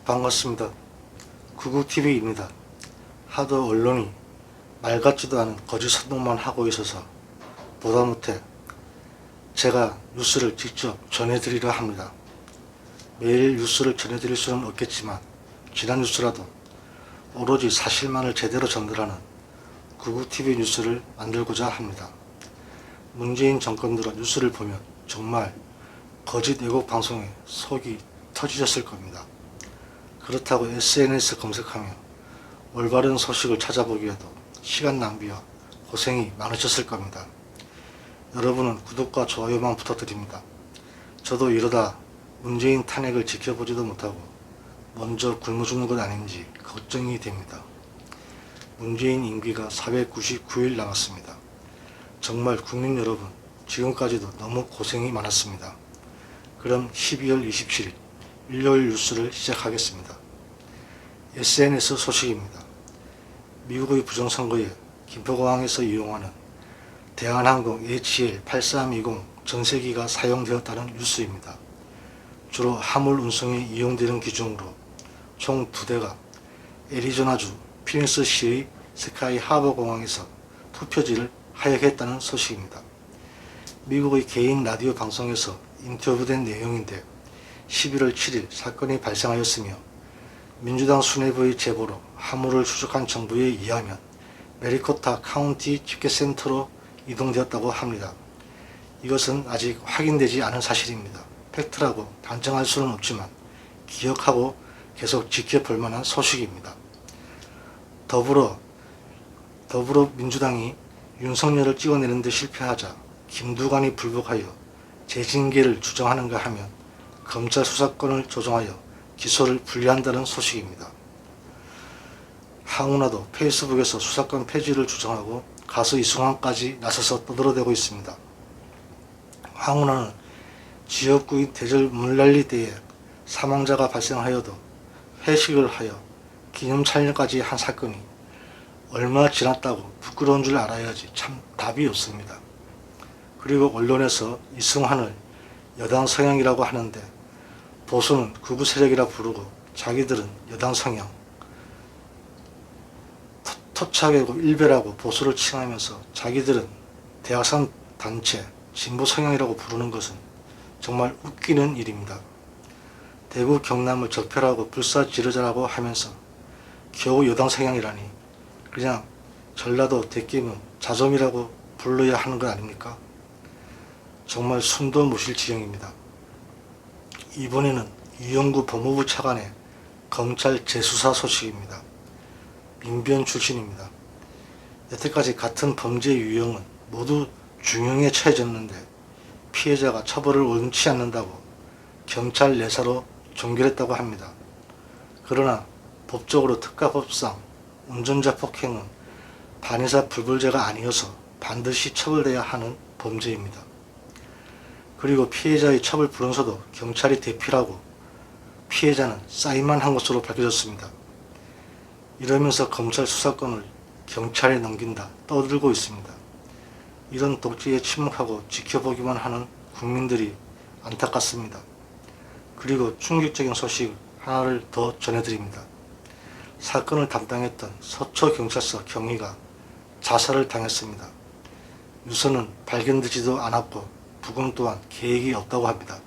반갑습니다. 구구TV입니다. 하도 언론이 말 같지도 않은 거짓 선동만 하고 있어서 보다 못해 제가 뉴스를 직접 전해드리려 합니다. 매일 뉴스를 전해드릴 수는 없겠지만 지난 뉴스라도 오로지 사실만을 제대로 전달하는 구구TV 뉴스를 만들고자 합니다. 문재인 정권 들어 뉴스를 보면 정말 거짓 왜곡 방송에 속이 터지셨을 겁니다. 그렇다고 SNS 검색하며 올바른 소식을 찾아보기에도 시간 낭비와 고생이 많으셨을 겁니다. 여러분은 구독과 좋아요만 부탁드립니다. 저도 이러다 문재인 탄핵을 지켜보지도 못하고 먼저 굶어 죽는 것 아닌지 걱정이 됩니다. 문재인 임기가 499일 남았습니다. 정말 국민 여러분, 지금까지도 너무 고생이 많았습니다. 그럼 12월 27일 일요일 뉴스를 시작하겠습니다. SNS 소식입니다. 미국의 부정선거에 김포공항에서 이용하는 대한항공 HL8320 전세기가 사용되었다는 뉴스입니다. 주로 화물 운송에 이용되는 기종으로 총 2대가 애리조나주 피닉스시의 스카이 하버 공항에서 투표지를 하역했다는 소식입니다. 미국의 개인 라디오 방송에서 인터뷰된 내용인데 11월 7일 사건이 발생하였으며 민주당 수뇌부의 제보로 화물을 추적한 정부에 의하면 메리코타 카운티 집계센터로 이동되었다고 합니다. 이것은 아직 확인되지 않은 사실입니다. 팩트라고 단정할 수는 없지만 기억하고 계속 지켜볼 만한 소식입니다. 더불어민주당이 윤석열을 찍어내는 데 실패하자 김두관이 불복하여 재징계를 주장하는가 하면 검찰 수사권을 조정하여 기소를 분리한다는 소식입니다. 황운하도 페이스북에서 수사권 폐지를 주장하고 가수 이승환까지 나서서 떠들어대고 있습니다. 황운하는 지역구인 대절 물난리 때에 사망자가 발생하여도 회식을 하여 기념 촬영까지 한 사건이 얼마 지났다고 부끄러운 줄 알아야지 참 답이 없습니다. 그리고 언론에서 이승환을 여당 성향이라고 하는데 보수는 극우 세력이라 부르고 자기들은 여당 성향, 토착이고 일베라고 보수를 칭하면서 자기들은 대학생 단체 진보 성향이라고 부르는 것은 정말 웃기는 일입니다. 대구 경남을 적폐라고 불사지르자라고 하면서 겨우 여당 성향이라니 그냥 전라도 대끼면 자점이라고 불러야 하는 것 아닙니까? 정말 숨도 못 쉴 지경입니다. 이번에는 유영구 법무부 차관의 검찰 재수사 소식입니다. 민변 출신입니다. 여태까지 같은 범죄 유형은 모두 중형에 처해졌는데 피해자가 처벌을 원치 않는다고 경찰 내사로 종결했다고 합니다. 그러나 법적으로 특가법상 운전자 폭행은 반의사 불벌죄가 아니어서 반드시 처벌돼야 하는 범죄입니다. 그리고 피해자의 처벌 불원서도 경찰이 대필하고 피해자는 사인만 한 것으로 밝혀졌습니다. 이러면서 검찰 수사권을 경찰에 넘긴다 떠들고 있습니다. 이런 독재에 침묵하고 지켜보기만 하는 국민들이 안타깝습니다. 그리고 충격적인 소식 하나를 더 전해드립니다. 사건을 담당했던 서초경찰서 경위가 자살을 당했습니다. 유서는 발견되지도 않았고 부검 또한 계획이 없다고 합니다.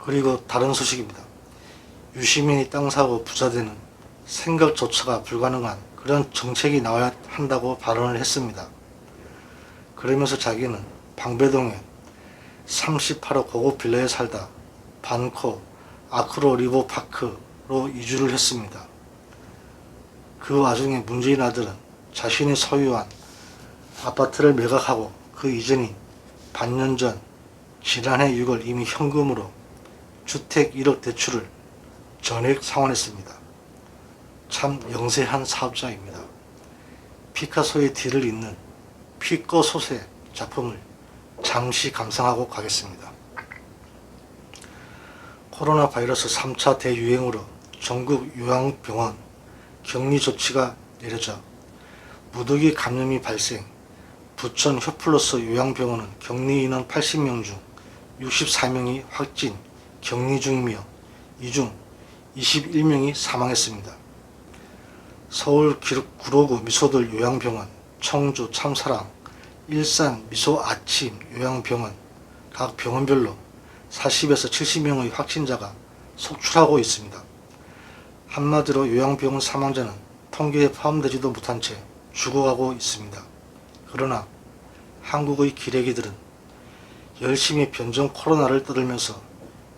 그리고 다른 소식입니다. 유시민이 땅 사고 부자되는 생각조차가 불가능한 그런 정책이 나와야 한다고 발언을 했습니다. 그러면서 자기는 방배동에 38호 고급 빌라에 살다 반코 아크로 리버 파크로 이주를 했습니다. 그 와중에 문재인 아들은 자신이 소유한 아파트를 매각하고 그 이전인 반년 전 지난해 6월 이미 현금으로 주택 1억 대출을 전액 상환했습니다. 참 영세한 사업자입니다. 피카소의 뒤를 잇는 피꺼소세 작품을 잠시 감상하고 가겠습니다. 코로나 바이러스 3차 대유행으로 전국 요양병원 격리 조치가 내려져 무더기 감염이 발생, 부천 효플러스 요양병원은 격리 인원 80명 중 64명이 확진, 격리 중이며 이 중 21명이 사망했습니다. 서울 구로구 미소들 요양병원, 청주 참사랑, 일산 미소 아침 요양병원 각 병원별로 40에서 70명의 확진자가 속출하고 있습니다. 한마디로 요양병원 사망자는 통계에 포함되지도 못한 채 죽어가고 있습니다. 그러나 한국의 기레기들은 열심히 변종 코로나를 떠들면서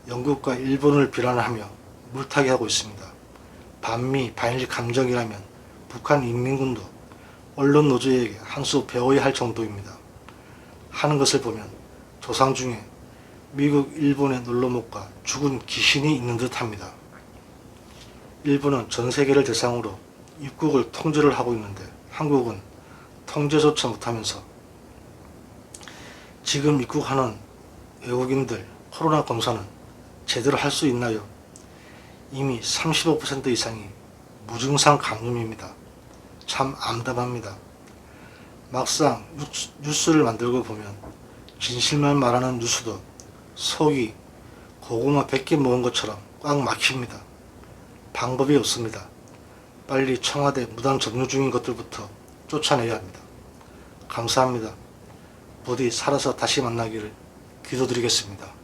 영국과 일본을 비난하며 물타기 하고 있습니다. 반미 반일 감정이라면 북한 인민군도 언론 노조에게 한 수 배워야 할 정도입니다. 하는 것을 보면 조상 중에 미국, 일본에 놀러 못 가 죽은 귀신이 있는 듯 합니다. 일본은 전 세계를 대상으로 입국을 통제를 하고 있는데 한국은 통제조차 못하면서 지금 입국하는 외국인들 코로나 검사는 제대로 할 수 있나요? 이미 35% 이상이 무증상 감염입니다. 참 암담합니다. 막상 뉴스를 만들고 보면 진실만 말하는 뉴스도 속이 고구마 100개 먹은 것처럼 꽉 막힙니다. 방법이 없습니다. 빨리 청와대 무단 점유 중인 것들부터 쫓아내야 합니다. 감사합니다. 부디 살아서 다시 만나기를 기도드리겠습니다.